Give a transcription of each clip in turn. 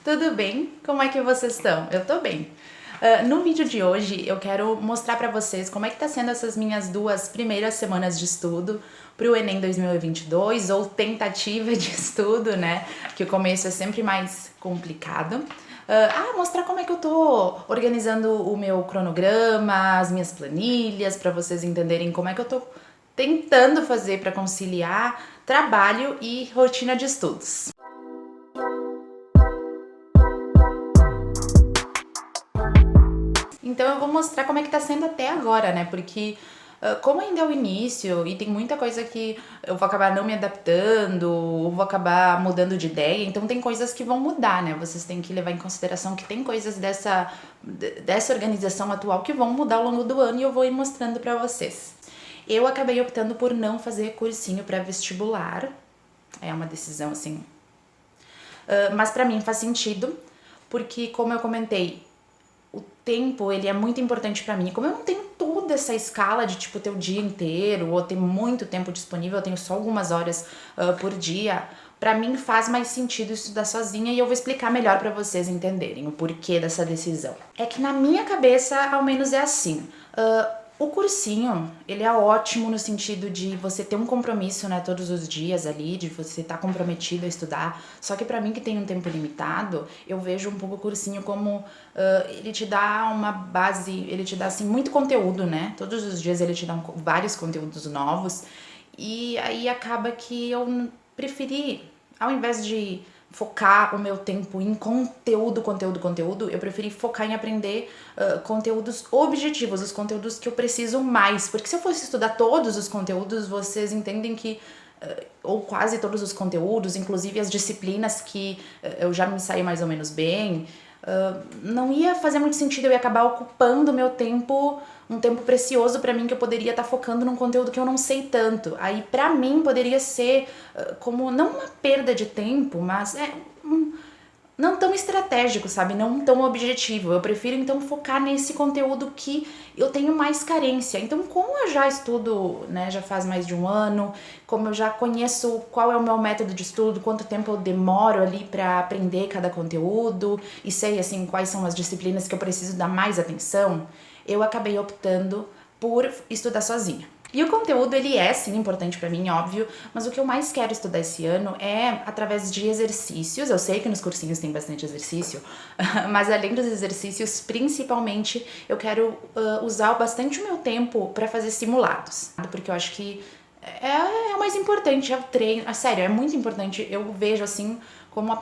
tudo bem? Como é que vocês estão? Eu tô bem. No vídeo de hoje eu quero mostrar pra vocês como é que tá sendo essas minhas 2 primeiras semanas de estudo pro Enem 2022, ou tentativa de estudo, né? Que o começo é sempre mais complicado. Mostrar como é que eu tô organizando o meu cronograma, as minhas planilhas, pra vocês entenderem como é que eu tô tentando fazer pra conciliar trabalho e rotina de estudos. Então eu vou mostrar como é que tá sendo até agora, né? Porque como ainda é o início e tem muita coisa que eu vou acabar não me adaptando, ou vou acabar mudando de ideia, então tem coisas que vão mudar, né? Vocês têm que levar em consideração que tem coisas dessa organização atual que vão mudar ao longo do ano e eu vou ir mostrando pra vocês. Eu acabei optando por não fazer cursinho pré-vestibular, é uma decisão assim, mas pra mim faz sentido, porque como eu comentei, o tempo, ele é muito importante pra mim. Como eu não tenho toda essa escala de, tipo, ter o dia inteiro ou ter muito tempo disponível, eu tenho só algumas horas por dia, pra mim faz mais sentido estudar sozinha e eu vou explicar melhor pra vocês entenderem o porquê dessa decisão. É que na minha cabeça, ao menos é assim, o cursinho, ele é ótimo no sentido de você ter um compromisso, né, todos os dias ali, de você estar comprometido a estudar. Só que pra mim que tem um tempo limitado, eu vejo um pouco o cursinho como ele te dá uma base, ele te dá assim muito conteúdo, né? Todos os dias ele te dá vários conteúdos novos. E aí acaba que eu preferi, ao invés de focar o meu tempo em conteúdo, eu preferi focar em aprender conteúdos objetivos, os conteúdos que eu preciso mais, porque se eu fosse estudar todos os conteúdos, vocês entendem que ou quase todos os conteúdos, inclusive as disciplinas que eu já me saí mais ou menos bem, não ia fazer muito sentido, eu ia acabar ocupando meu tempo, um tempo precioso pra mim que eu poderia estar focando num conteúdo que eu não sei tanto. Aí pra mim poderia ser como, não uma perda de tempo, mas não tão estratégico, sabe? Não tão objetivo. Eu prefiro então focar nesse conteúdo que eu tenho mais carência. Então, como eu já estudo, né, já faz mais de um ano, como eu já conheço qual é o meu método de estudo, quanto tempo eu demoro ali pra aprender cada conteúdo e sei assim quais são as disciplinas que eu preciso dar mais atenção, eu acabei optando por estudar sozinha. E o conteúdo, ele é sim importante pra mim, óbvio, mas o que eu mais quero estudar esse ano é através de exercícios. Eu sei que nos cursinhos tem bastante exercício, mas além dos exercícios, principalmente, eu quero usar bastante o meu tempo pra fazer simulados, porque eu acho que é o mais importante, é o treino. Sério, é muito importante, eu vejo assim como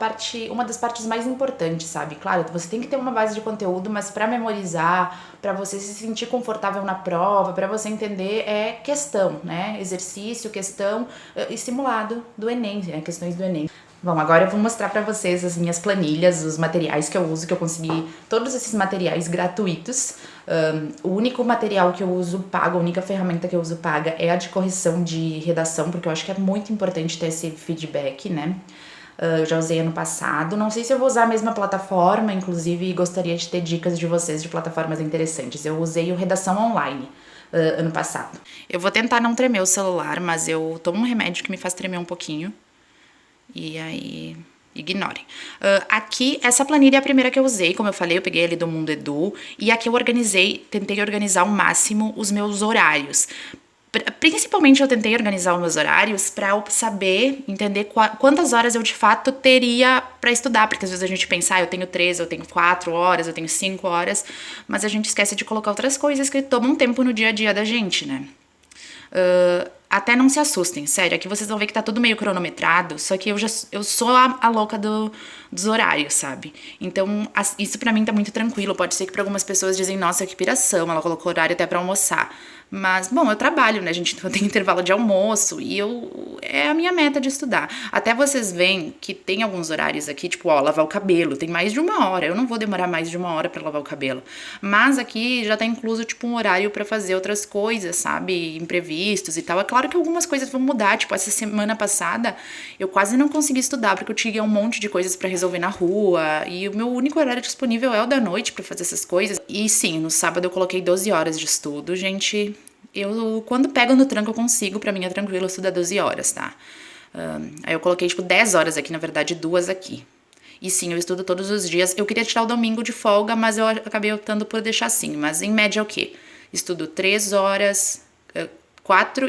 uma das partes mais importantes, sabe? Claro, você tem que ter uma base de conteúdo, mas pra memorizar, pra você se sentir confortável na prova, pra você entender, é questão, né? Exercício, questão e simulado do Enem, né? Questões do Enem. Bom, agora eu vou mostrar pra vocês as minhas planilhas, os materiais que eu uso, que eu consegui todos esses materiais gratuitos. O único material que eu uso pago, a única ferramenta que eu uso paga é a de correção de redação, porque eu acho que é muito importante ter esse feedback, né? Eu já usei ano passado, não sei se eu vou usar a mesma plataforma, inclusive gostaria de ter dicas de vocês de plataformas interessantes. Eu usei o Redação Online ano passado. Eu vou tentar não tremer o celular, mas eu tomo um remédio que me faz tremer um pouquinho. E aí, ignorem. Aqui, essa planilha é a primeira que eu usei, como eu falei, eu peguei ali do Mundo Edu, e aqui eu tentei organizar ao máximo os meus horários. Principalmente eu tentei organizar os meus horários pra eu saber, entender quantas horas eu de fato teria pra estudar, porque às vezes a gente pensa, eu tenho 3, eu tenho 4 horas, eu tenho 5 horas, mas a gente esquece de colocar outras coisas que tomam tempo no dia a dia da gente, né? Até não se assustem, sério, aqui vocês vão ver que tá tudo meio cronometrado, só que eu sou a louca dos horários, sabe? Então, isso pra mim tá muito tranquilo, pode ser que pra algumas pessoas dizem, nossa, que piração, ela colocou horário até pra almoçar. Mas, bom, eu trabalho, né, gente, então eu tenho intervalo de almoço e é a minha meta de estudar. Até vocês veem que tem alguns horários aqui, tipo, ó, lavar o cabelo, tem mais de 1 hora, eu não vou demorar mais de 1 hora pra lavar o cabelo. Mas aqui já tá incluso, tipo, um horário pra fazer outras coisas, sabe, imprevistos e tal. É claro que algumas coisas vão mudar, tipo, essa semana passada eu quase não consegui estudar, porque eu tinha um monte de coisas pra resolver na rua, e o meu único horário disponível é o da noite pra fazer essas coisas. E sim, no sábado eu coloquei 12 horas de estudo, gente. Quando pego no tranco, eu consigo, pra mim é tranquilo estudar 12 horas, tá? Aí eu coloquei, tipo, 10 horas aqui, na verdade, 2 aqui. E sim, eu estudo todos os dias. Eu queria tirar o domingo de folga, mas eu acabei optando por deixar assim. Mas em média é o quê? Estudo 3 horas,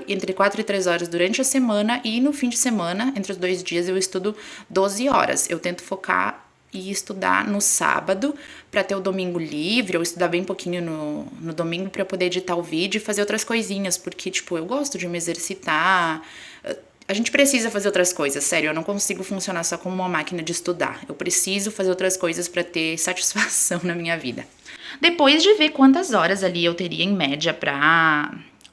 entre 4 e 3 horas durante a semana, e no fim de semana, entre os 2 dias, eu estudo 12 horas. Eu tento focar e estudar no sábado para ter o domingo livre, ou estudar bem pouquinho no domingo para poder editar o vídeo e fazer outras coisinhas, porque, tipo, eu gosto de me exercitar. A gente precisa fazer outras coisas, sério, eu não consigo funcionar só como uma máquina de estudar. Eu preciso fazer outras coisas para ter satisfação na minha vida. Depois de ver quantas horas ali eu teria em média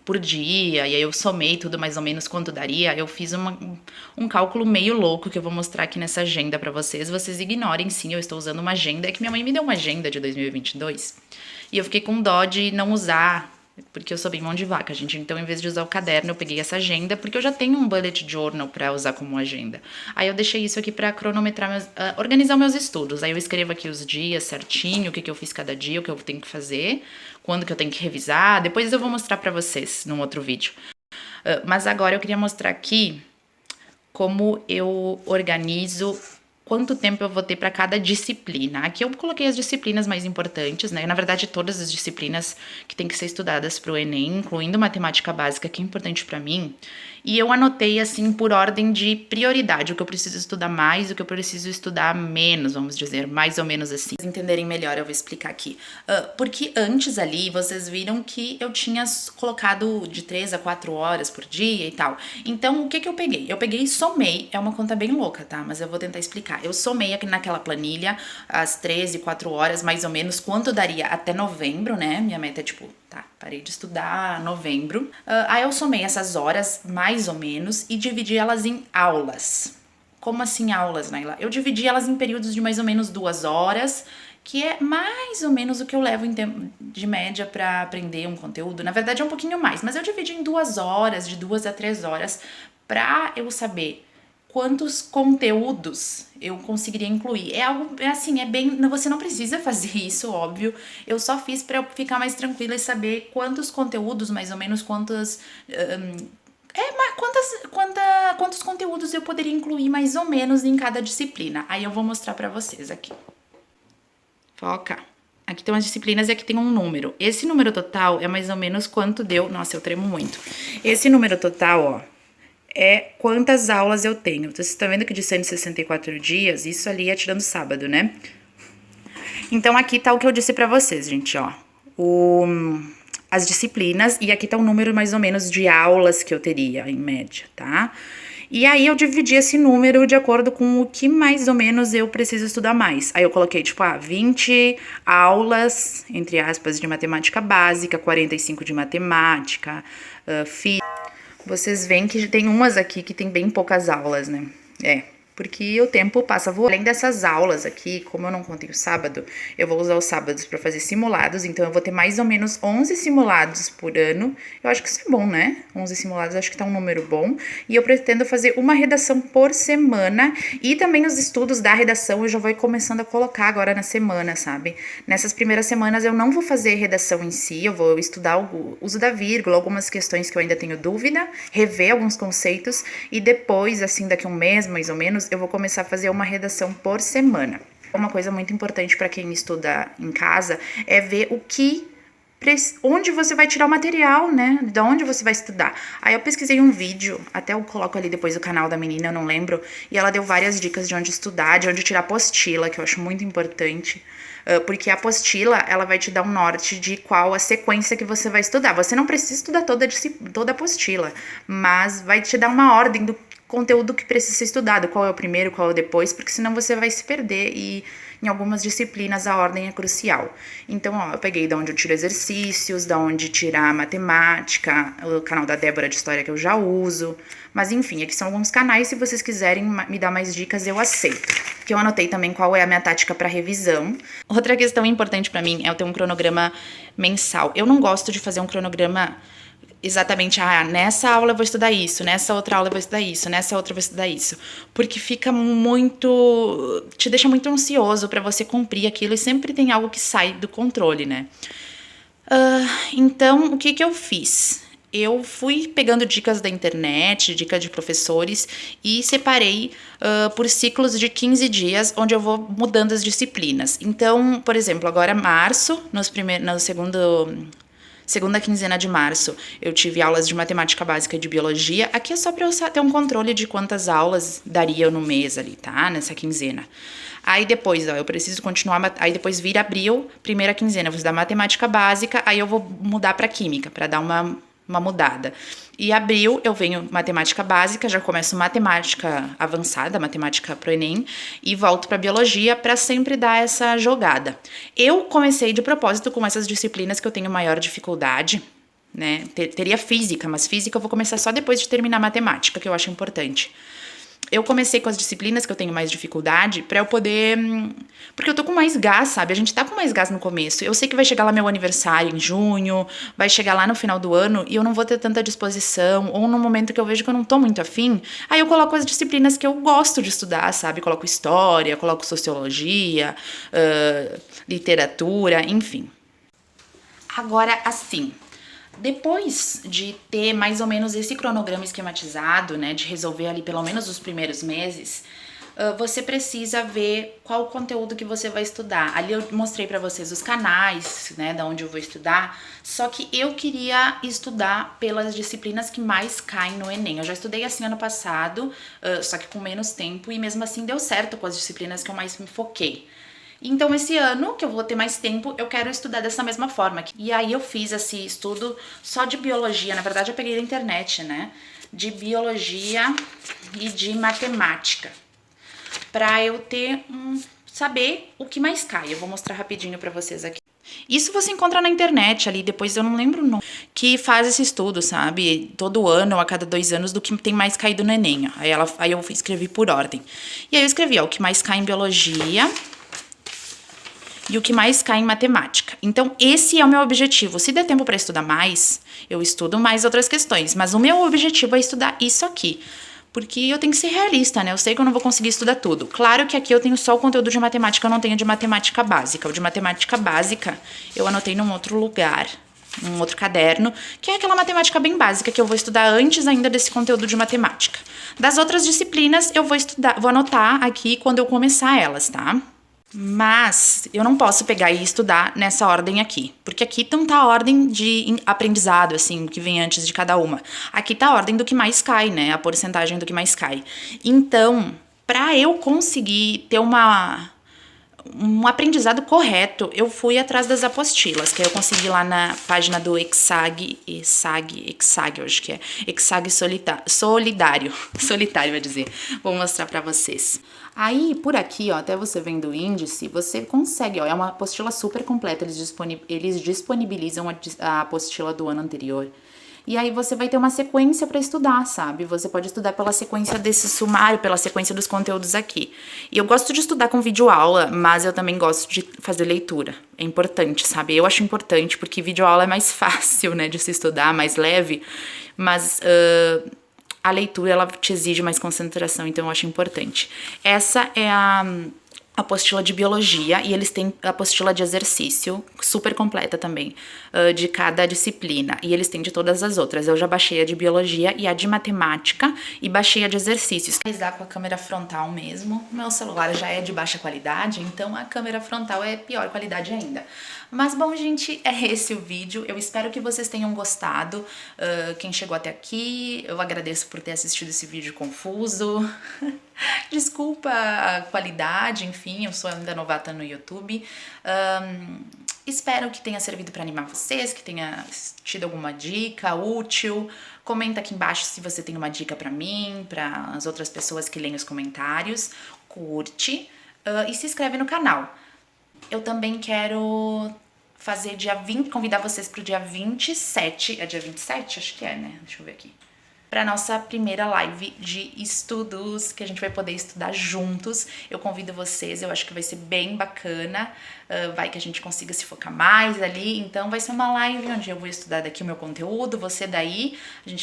por dia, e aí eu somei tudo mais ou menos quanto daria, eu fiz um cálculo meio louco que eu vou mostrar aqui nessa agenda pra vocês. Vocês ignorem, sim, eu estou usando uma agenda, é que minha mãe me deu uma agenda de 2022, e eu fiquei com dó de não usar, porque eu sou bem mão de vaca, gente. Então, em vez de usar o caderno, eu peguei essa agenda, porque eu já tenho um bullet journal pra usar como agenda. Aí eu deixei isso aqui pra cronometrar, organizar meus estudos. Aí eu escrevo aqui os dias certinho, o que eu fiz cada dia, o que eu tenho que fazer, quando que eu tenho que revisar. Depois eu vou mostrar pra vocês num outro vídeo. Mas agora eu queria mostrar aqui como eu organizo quanto tempo eu vou ter para cada disciplina. Aqui eu coloquei as disciplinas mais importantes, né? Na verdade, todas as disciplinas que tem que ser estudadas para o Enem, incluindo matemática básica, que é importante para mim. E eu anotei, assim, por ordem de prioridade, o que eu preciso estudar mais, o que eu preciso estudar menos, vamos dizer, mais ou menos assim. Pra vocês entenderem melhor, eu vou explicar aqui. Porque antes ali, vocês viram que eu tinha colocado de 3 a 4 horas por dia e tal. Então, o que que eu peguei? Eu peguei e somei, é uma conta bem louca, tá? Mas eu vou tentar explicar. Eu somei aqui naquela planilha as 13, 4 horas, mais ou menos, quanto daria até novembro, né? Minha meta é tipo, tá, parei de estudar novembro. Aí eu somei essas horas, mais ou menos, e dividi elas em aulas. Como assim aulas, Naila? Eu dividi elas em períodos de mais ou menos 2 horas, que é mais ou menos o que eu levo em tempo de média para aprender um conteúdo. Na verdade é um pouquinho mais, mas eu dividi em 2 horas, de 2 a 3 horas, pra eu saber quantos conteúdos eu conseguiria incluir. É algo, assim, é bem... Você não precisa fazer isso, óbvio. Eu só fiz pra eu ficar mais tranquila e saber quantos conteúdos, mais ou menos, quantos conteúdos eu poderia incluir, mais ou menos, em cada disciplina. Aí eu vou mostrar pra vocês aqui. Foca. Aqui tem umas disciplinas e aqui tem um número. Esse número total é mais ou menos quanto deu... Nossa, eu tremo muito. Esse número total, ó, é quantas aulas eu tenho. Vocês estão vendo que de 164 dias, isso ali é tirando sábado, né? Então, aqui tá o que eu disse pra vocês, gente, ó. As disciplinas, e aqui tá o número mais ou menos de aulas que eu teria, em média, tá? E aí, eu dividi esse número de acordo com o que mais ou menos eu preciso estudar mais. Aí, eu coloquei, tipo, 20 aulas, entre aspas, de matemática básica, 45 de matemática, Vocês veem que tem umas aqui que tem bem poucas aulas, né? Porque o tempo passa voando. Além dessas aulas aqui, como eu não contei o sábado, eu vou usar os sábados para fazer simulados, então eu vou ter mais ou menos 11 simulados por ano. Eu acho que isso é bom, né? 11 simulados, acho que tá um número bom. E eu pretendo fazer uma redação por semana, e também os estudos da redação eu já vou começando a colocar agora na semana, sabe? Nessas primeiras semanas eu não vou fazer redação em si, eu vou estudar o uso da vírgula, algumas questões que eu ainda tenho dúvida, rever alguns conceitos, e depois, assim, daqui a um mês, mais ou menos, eu vou começar a fazer uma redação por semana. Uma coisa muito importante para quem estuda em casa é ver onde você vai tirar o material, né? De onde você vai estudar. Aí eu pesquisei um vídeo, até eu coloco ali depois o canal da menina, eu não lembro, e ela deu várias dicas de onde estudar, de onde tirar apostila, que eu acho muito importante. Porque a apostila, ela vai te dar um norte de qual a sequência que você vai estudar. Você não precisa estudar toda a apostila, mas vai te dar uma ordem do conteúdo que precisa ser estudado, qual é o primeiro, qual é o depois, porque senão você vai se perder, e em algumas disciplinas a ordem é crucial. Então, ó, eu peguei da onde eu tiro exercícios, da onde tirar matemática, o canal da Débora de História que eu já uso, mas enfim, aqui são alguns canais, se vocês quiserem me dar mais dicas, eu aceito. Que eu anotei também qual é a minha tática para revisão. Outra questão importante para mim é eu ter um cronograma mensal. Eu não gosto de fazer um cronograma exatamente, nessa aula eu vou estudar isso, nessa outra aula eu vou estudar isso, nessa outra eu vou estudar isso, porque fica muito, te deixa muito ansioso pra você cumprir aquilo, e sempre tem algo que sai do controle, né? Então, o que eu fiz? eu fui pegando dicas da internet, dicas de professores e separei por ciclos de 15 dias, onde eu vou mudando as disciplinas. Então, por exemplo, agora março, no segunda quinzena de março, eu tive aulas de matemática básica e de biologia. Aqui é só para eu ter um controle de quantas aulas daria no mês ali, tá? Nessa quinzena. Aí depois, ó, eu preciso continuar, aí depois vira abril, primeira quinzena, eu vou estudar matemática básica, aí eu vou mudar para química, para dar uma mudada. E abril eu venho matemática básica, já começo matemática avançada, matemática pro Enem, e volto para biologia para sempre dar essa jogada. Eu comecei de propósito com essas disciplinas que eu tenho maior dificuldade, né? Teria física, mas física eu vou começar só depois de terminar matemática, que eu acho importante. Eu comecei com as disciplinas que eu tenho mais dificuldade pra eu poder... Porque eu tô com mais gás, sabe? A gente tá com mais gás no começo. Eu sei que vai chegar lá meu aniversário em junho, vai chegar lá no final do ano e eu não vou ter tanta disposição, ou no momento que eu vejo que eu não tô muito afim, aí eu coloco as disciplinas que eu gosto de estudar, sabe? Coloco história, coloco sociologia, literatura, enfim. Agora, assim... Depois de ter mais ou menos esse cronograma esquematizado, né, de resolver ali pelo menos os primeiros meses, você precisa ver qual o conteúdo que você vai estudar. Ali eu mostrei pra vocês os canais, né, da onde eu vou estudar, só que eu queria estudar pelas disciplinas que mais caem no Enem. Eu já estudei assim ano passado, só que com menos tempo, e mesmo assim deu certo com as disciplinas que eu mais me foquei. Então, esse ano, que eu vou ter mais tempo, eu quero estudar dessa mesma forma. E aí eu fiz esse estudo só de biologia, na verdade eu peguei da internet, né? De biologia e de matemática. Pra eu saber o que mais cai. Eu vou mostrar rapidinho pra vocês aqui. Isso você encontra na internet ali, depois eu não lembro o nome, que faz esse estudo, sabe? Todo ano, a cada 2 anos, do que tem mais caído no Enem. Aí eu escrevi por ordem. E aí eu escrevi, ó, o que mais cai em biologia... E o que mais cai em matemática. Então, esse é o meu objetivo. Se der tempo para estudar mais, eu estudo mais outras questões. Mas o meu objetivo é estudar isso aqui. Porque eu tenho que ser realista, né? Eu sei que eu não vou conseguir estudar tudo. Claro que aqui eu tenho só o conteúdo de matemática, eu não tenho de matemática básica. O de matemática básica eu anotei num outro lugar, num outro caderno, que é aquela matemática bem básica que eu vou estudar antes ainda desse conteúdo de matemática. Das outras disciplinas, eu vou anotar aqui quando eu começar elas, tá? Mas eu não posso pegar e estudar nessa ordem aqui, porque aqui não tá a ordem de aprendizado, assim, que vem antes de cada uma. Aqui tá a ordem do que mais cai, né, a porcentagem do que mais cai. Então, pra eu conseguir ter um aprendizado correto, eu fui atrás das apostilas, que eu consegui lá na página do Exag, eu acho que é, Exag Solidário, vai dizer, vou mostrar pra vocês. Aí, por aqui, ó, até você vendo o índice, você consegue, ó, é uma apostila super completa, eles disponibilizam a apostila do ano anterior. E aí você vai ter uma sequência para estudar, sabe? Você pode estudar pela sequência desse sumário, pela sequência dos conteúdos aqui. E eu gosto de estudar com videoaula, mas eu também gosto de fazer leitura. É importante, sabe? Eu acho importante porque videoaula é mais fácil, né, de se estudar, mais leve, mas a leitura, ela te exige mais concentração, então eu acho importante. Essa é a apostila de biologia, e eles têm a apostila de exercício, super completa também, de cada disciplina, e eles têm de todas as outras. Eu já baixei a de biologia e a de matemática, e baixei a de exercícios. Dá com a câmera frontal mesmo, meu celular já é de baixa qualidade, então a câmera frontal é pior qualidade ainda. Mas bom, gente, é esse o vídeo. Eu espero que vocês tenham gostado. Quem chegou até aqui, eu agradeço por ter assistido esse vídeo confuso. Desculpa a qualidade, enfim, eu sou ainda novata no YouTube. Espero que tenha servido para animar vocês, que tenha tido alguma dica útil. Comenta aqui embaixo se você tem uma dica para mim, para as outras pessoas que leem os comentários. Curte e se inscreve no canal. Eu também quero fazer convidar vocês pro dia 27, é dia 27? Acho que é, né? Deixa eu ver aqui. Pra nossa primeira live de estudos, que a gente vai poder estudar juntos. Eu convido vocês, eu acho que vai ser bem bacana, vai que a gente consiga se focar mais ali. Então vai ser uma live onde eu vou estudar daqui o meu conteúdo, você daí,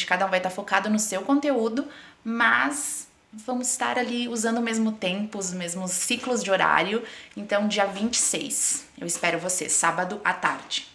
cada um vai estar focado no seu conteúdo, mas vamos estar ali usando o mesmo tempo, os mesmos ciclos de horário. Então, dia 26, eu espero você, sábado à tarde.